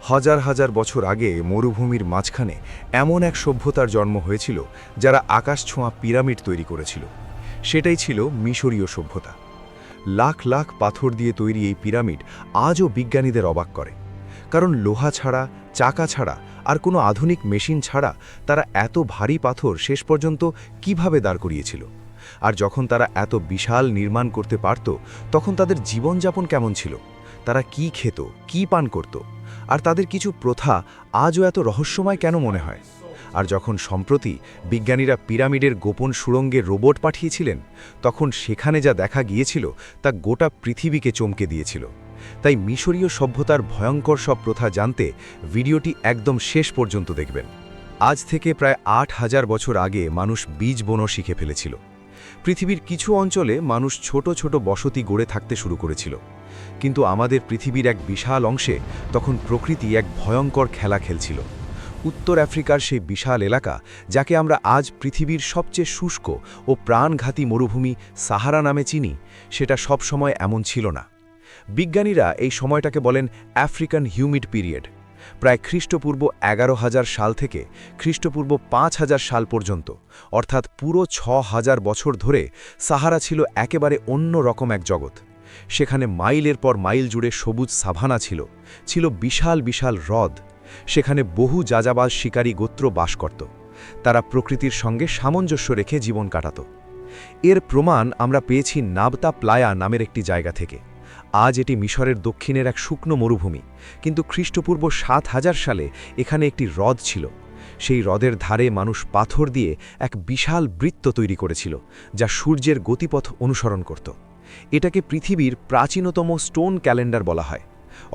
হাজার হাজার বছর আগে মরুভূমির মাঝখানে এমন এক সভ্যতার জন্ম হয়েছিল যারা আকাশ ছোঁয়া পিরামিড তৈরি করেছিল। সেটাই ছিল মিশরীয় সভ্যতা। লাখ লাখ পাথর দিয়ে তৈরি এই পিরামিড আজও বিজ্ঞানীদের অবাক করে, কারণ লোহা ছাড়া, চাকা ছাড়া আর কোনো আধুনিক মেশিন ছাড়া তারা এত ভারী পাথর শেষ পর্যন্ত কিভাবে দাঁড় করিয়েছিল। আর যখন তারা এত বিশাল নির্মাণ করতে পারত, তখন তাদের জীবনযাপন কেমন ছিল, তারা কি খেত, কি পান করত, আর তাদের কিছু প্রথা আজও এত রহস্যময় কেন মনে হয়। আর যখন সম্প্রতি বিজ্ঞানীরা পিরামিডের গোপন সুড়ঙ্গে রোবট পাঠিয়েছিলেন, তখন সেখানে যা দেখা গিয়েছিল তা গোটা পৃথিবীকে চমকে দিয়েছিল। তাই মিশরীয় সভ্যতার ভয়ঙ্কর সব প্রথা জানতে ভিডিওটি একদম শেষ পর্যন্ত দেখবেন। আজ থেকে প্রায় ৮,০০০ বছর আগে মানুষ বীজ বোনা শিখে ফেলেছিল। পৃথিবীর কিছু অঞ্চলে মানুষ ছোট ছোট বসতি গড়ে থাকতে শুরু করেছিল, কিন্তু আমাদের পৃথিবীর এক বিশাল অংশে তখন প্রকৃতি এক ভয়ঙ্কর খেলা খেলছিল। উত্তর আফ্রিকার সেই বিশাল এলাকা, যাকে আমরা আজ পৃথিবীর সবচেয়ে শুষ্ক ও প্রাণঘাতী মরুভূমি সাহারা নামে চিনি, সেটা সব সময় এমন ছিল না। বিজ্ঞানীরা এই সময়টাকে বলেন আফ্রিকান হিউমিড পিরিয়ড। প্রায় খ্রিস্টপূর্ব ১১,০০০ সাল থেকে খ্রিস্টপূর্ব ৫,০০০ সাল পর্যন্ত, অর্থাৎ পুরো ৬,০০০ বছর ধরে সাহারা ছিল একেবারে অন্য রকম এক জগৎ। সেখানে মাইলের পর মাইল জুড়ে সবুজ সাভানা ছিল বিশাল বিশাল হ্রদ। সেখানে বহু যাযাবাজ শিকারী গোত্র বাস করত। তারা প্রকৃতির সঙ্গে সামঞ্জস্য রেখে জীবন কাটাত। এর প্রমাণ আমরা পেয়েছি নাবতা প্লায়া নামের একটি জায়গা থেকে। আজ এটি মিশরের দক্ষিণের এক শুকনো মরুভূমি, কিন্তু খ্রিস্টপূর্ব ৭,০০০ সালে এখানে একটি হ্রদ ছিল। সেই হ্রদের ধারে মানুষ পাথর দিয়ে এক বিশাল বৃত্ত তৈরি করেছিল, যা সূর্যের গতিপথ অনুসরণ করত। এটাকে পৃথিবীর প্রাচীনতম স্টোন ক্যালেন্ডার বলা হয়,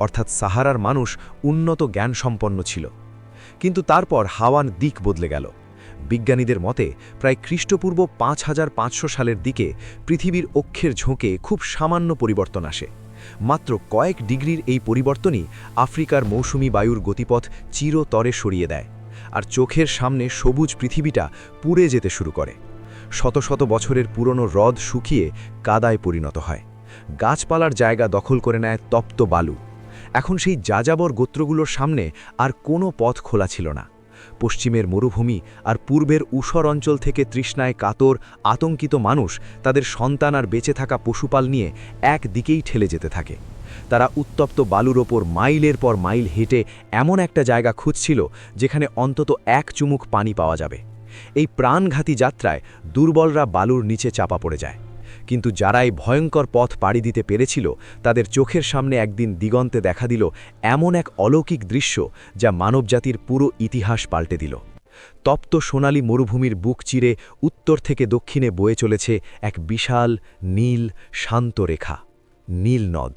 অর্থাৎ সাহারার মানুষ উন্নত জ্ঞানসম্পন্ন ছিল। কিন্তু তারপর হাওয়ার দিক বদলে গেল। বিজ্ঞানীদের মতে প্রায় খ্রিস্টপূর্ব ৫,৫০০ সালের দিকে পৃথিবীর অক্ষের ঝোঁকে খুব সামান্য পরিবর্তন আসে। মাত্র কয়েক ডিগ্রির এই পরিবর্তনই আফ্রিকার মৌসুমি বায়ুর গতিপথ চিরতরে সরিয়ে দেয়, আর চোখের সামনে সবুজ পৃথিবীটা পুড়ে যেতে শুরু করে। শত শত বছরের পুরনো হ্রদ শুকিয়ে কাদায় পরিণত হয়। গাছপালার জায়গা দখল করে নেয় তপ্ত বালু। এখন সেই যাযাবর গোত্রগুলোর সামনে আর কোনো পথ খোলা ছিল না। পশ্চিমের মরুভূমি আর পূর্বের ঊষর অঞ্চল থেকে তৃষ্ণায় কাতর আতঙ্কিত মানুষ তাদের সন্তান আর বেঁচে থাকা পশুপাল নিয়ে এক দিকেই ঠেলে যেতে থাকে। তারা উত্তপ্ত বালুর ওপর মাইলের পর মাইল হেঁটে এমন একটা জায়গা খুঁজছিল যেখানে অন্তত এক চুমুক পানি পাওয়া যাবে। এই প্রাণঘাতী যাত্রায় দুর্বলরা বালুর নিচে চাপা পড়ে যায়। কিন্তু যারা এই ভয়ঙ্কর পথ পাড়ি দিতে পেরেছিল, তাদের চোখের সামনে একদিন দিগন্তে দেখা দিল এমন এক অলৌকিক দৃশ্য যা মানবজাতির পুরো ইতিহাস পাল্টে দিল। তপ্ত সোনালী মরুভূমির বুক চিরে উত্তর থেকে দক্ষিণে বয়ে চলেছে এক বিশাল নীল শান্ত রেখা, নীল নদ।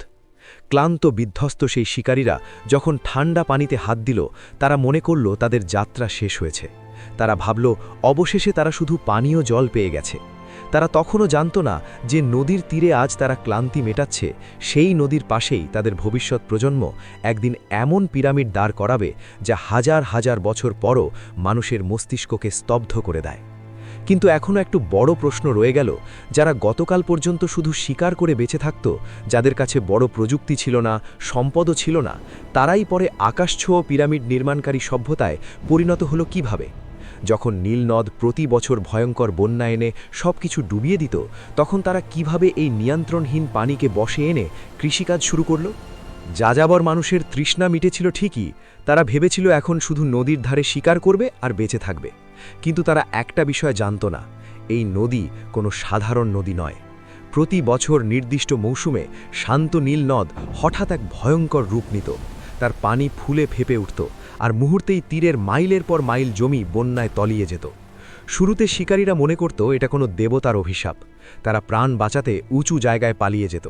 ক্লান্ত বিধ্বস্ত সেই শিকারীরা যখন ঠান্ডা পানিতে হাত দিল, তারা মনে করল তাদের যাত্রা শেষ হয়েছে। তারা ভাবল অবশেষে তারা শুধু পানীয় জল পেয়ে গেছে। তারা তখনও জানত না যে নদীর তীরে আজ তারা ক্লান্তি মেটাচ্ছে, সেই নদীর পাশেই তাদের ভবিষ্যৎ প্রজন্ম একদিন এমন পিরামিড দাঁড় করাবে যা হাজার হাজার বছর পরও মানুষের মস্তিষ্ককে স্তব্ধ করে দেয়। কিন্তু এখনও একটু বড় প্রশ্ন রয়ে গেল, যারা গতকাল পর্যন্ত শুধু শিকার করে বেঁচে থাকত, যাদের কাছে বড় প্রযুক্তি ছিল না, সম্পদও ছিল না, তারাই পরে আকাশছোঁয়া পিরামিড নির্মাণকারী সভ্যতায় পরিণত হলো কিভাবে? যখন নীল নদ প্রতি বছর ভয়ঙ্কর বন্যা এনে সবকিছু ডুবিয়ে দিত, তখন তারা কিভাবে এই নিয়ন্ত্রণহীন পানিকে বশে এনে কৃষিকাজ শুরু করল? যাযাবর মানুষের তৃষ্ণা মিটেছিল ঠিকই, তারা ভেবেছিল এখন শুধু নদীর ধারে শিকার করবে আর বেঁচে থাকবে। কিন্তু তারা একটা বিষয় জানত না, এই নদী কোনো সাধারণ নদী নয়। প্রতি বছর নির্দিষ্ট মৌসুমে শান্ত নীল নদ হঠাৎ এক ভয়ঙ্কর রূপ নিত। তার পানি ফুলে ফেপে উঠত, আর মুহূর্তেই তীরের মাইলের পর মাইল জমি বন্যায় তলিয়ে যেত। শুরুতে শিকারীরা মনে করত এটা কোনো দেবতার অভিশাপ। তারা প্রাণ বাঁচাতে উঁচু জায়গায় পালিয়ে যেত।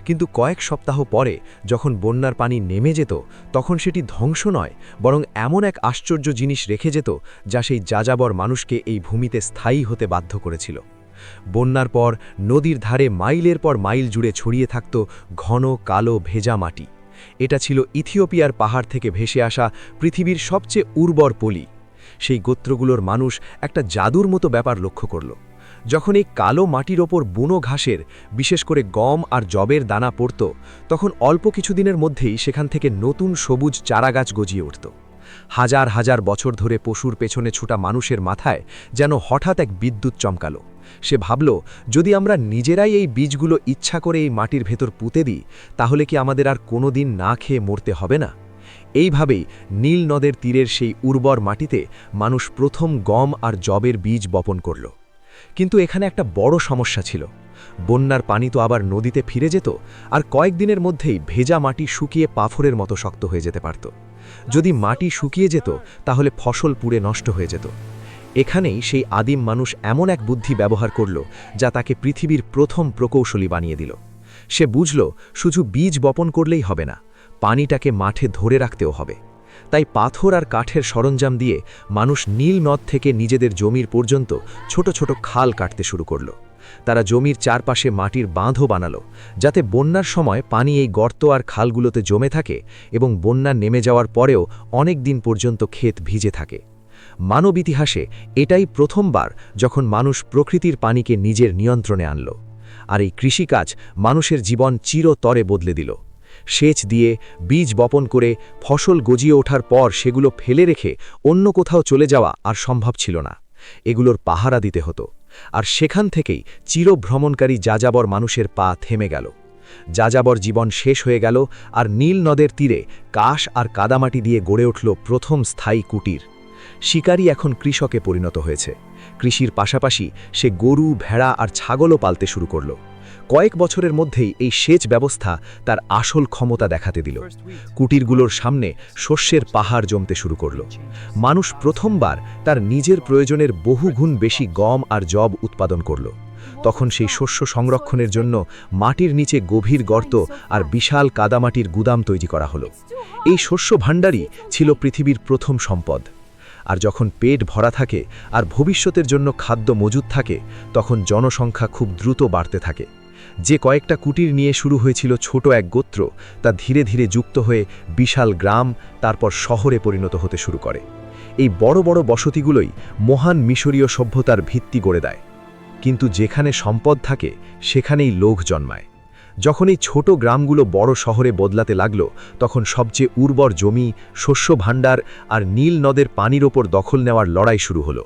কিন্তু কয়েক সপ্তাহ পরে যখন বন্যার পানি নেমে যেত, তখন সেটি ধ্বংস নয়, বরং এমন এক আশ্চর্য জিনিস রেখে যেত যা সেই যাযাবর মানুষকে এই ভূমিতে স্থায়ী হতে বাধ্য করেছিল। বন্যার পর নদীর ধারে মাইলের পর মাইল জুড়ে ছড়িয়ে থাকত ঘন কালো ভেজা মাটি। এটা ছিল ইথিওপিয়ার পাহাড় থেকে ভেসে আসা পৃথিবীর সবচেয়ে উর্বর পলি। সেই গোত্রগুলোর মানুষ একটা জাদুর মতো ব্যাপার লক্ষ্য করল। যখন এই কালো মাটির ওপর বুনো ঘাসের, বিশেষ করে গম আর যবের দানা পড়ত, তখন অল্প কিছুদিনের মধ্যেই সেখান থেকে নতুন সবুজ চারাগাছ গজিয়ে উঠত। হাজার হাজার বছর ধরে পশুর পেছনে ছুটা মানুষের মাথায় যেন হঠাৎ এক বিদ্যুৎ চমকালো। সে ভাবল, যদি আমরা নিজেরাই এই বীজগুলো ইচ্ছা করে এই মাটির ভেতর পুঁতে দিই, তাহলে কি আমাদের আর কোনো দিন না খেয়ে মরতে হবে না? এইভাবেই নীল নদের তীরের সেই উর্বর মাটিতে মানুষ প্রথম গম আর যবের বীজ বপন করল। কিন্তু এখানে একটা বড় সমস্যা ছিল। বন্যার পানি তো আবার নদীতে ফিরে যেত, আর কয়েকদিনের মধ্যেই ভেজা মাটি শুকিয়ে পাথরের মতো শক্ত হয়ে যেতে পারত। যদি মাটি শুকিয়ে যেত, তাহলে ফসল পুড়ে নষ্ট হয়ে যেত। এখানেই সেই আদিম মানুষ এমন এক বুদ্ধি ব্যবহার করল, যা তাকে পৃথিবীর প্রথম প্রকৌশলী বানিয়ে দিল। সে বুঝল, শুধু বীজ বপন করলেই হবে না, পানিটাকে মাঠে ধরে রাখতেও হবে। তাই পাথর আর কাঠের সরঞ্জাম দিয়ে মানুষ নীল নদ থেকে নিজেদের জমির পর্যন্ত ছোট ছোট খাল কাটতে শুরু করল। তারা জমির চারপাশে মাটির বাঁধও বানালো, যাতে বন্যার সময় পানি এই গর্ত আর খালগুলোতে জমে থাকে এবং বন্যা নেমে যাওয়ার পরেও অনেক দিন পর্যন্ত ক্ষেত ভিজে থাকে। মানব ইতিহাসে এটাই প্রথমবার যখন মানুষ প্রকৃতির পানিকে নিজের নিয়ন্ত্রণে আনল। আর এই কৃষিকাজ মানুষের জীবন চিরতরে বদলে দিল। সেচ দিয়ে, বীজ বপন করে, ফসল গজিয়ে ওঠার পর সেগুলো ফেলে রেখে অন্য কোথাও চলে যাওয়া আর সম্ভব ছিল না। এগুলোর পাহারা দিতে হতো। আর সেখান থেকেই চিরভ্রমণকারী যাযাবর মানুষের পা থেমে গেল। যাযাবর জীবন শেষ হয়ে গেল, আর নীল নদের তীরে কাশ আর কাদামাটি দিয়ে গড়ে উঠল প্রথম স্থায়ী কুটির। শিকারী এখন কৃষকে পরিণত হয়েছে। কৃষির পাশাপাশি সে গরু, ভেড়া আর ছাগলও পালতে শুরু করল। কয়েক বছরের মধ্যেই এই সেচ ব্যবস্থা তার আসল ক্ষমতা দেখাতে দিল। কুটিরগুলোর সামনে শস্যের পাহাড় জমতে শুরু করল। মানুষ প্রথমবার তার নিজের প্রয়োজনের বহুগুণ বেশি গম আর যব উৎপাদন করল। তখন সেই শস্য সংরক্ষণের জন্য মাটির নিচে গভীর গর্ত আর বিশাল কাদামাটির গুদাম তৈরি করা হলো। এই শস্য ভাণ্ডারই ছিল পৃথিবীর প্রথম সম্পদ। আর যখন পেট ভরা থাকে আর ভবিষ্যতের জন্য খাদ্য মজুদ থাকে, তখন জনসংখ্যা খুব দ্রুত বাড়তে থাকে। যে কয়েকটা কুটির নিয়ে শুরু হয়েছিল ছোট এক গোত্র, তা ধীরে ধীরে যুক্ত হয়ে বিশাল গ্রাম, তারপর শহরে পরিণত হতে শুরু করে। এই বড় বড় বসতিগুলোই মহান মিশরীয় সভ্যতার ভিত্তি গড়ে দেয়। কিন্তু যেখানে সম্পদ থাকে, সেখানেই লোভ জন্মায়। যখন এই ছোট গ্রামগুলো বড় শহরে বদলাতে লাগলো, তখন সবচেয়ে উর্বর জমি, শস্য ভাণ্ডার আর নীল নদের পানির ওপর দখল নেওয়ার লড়াই শুরু হলো।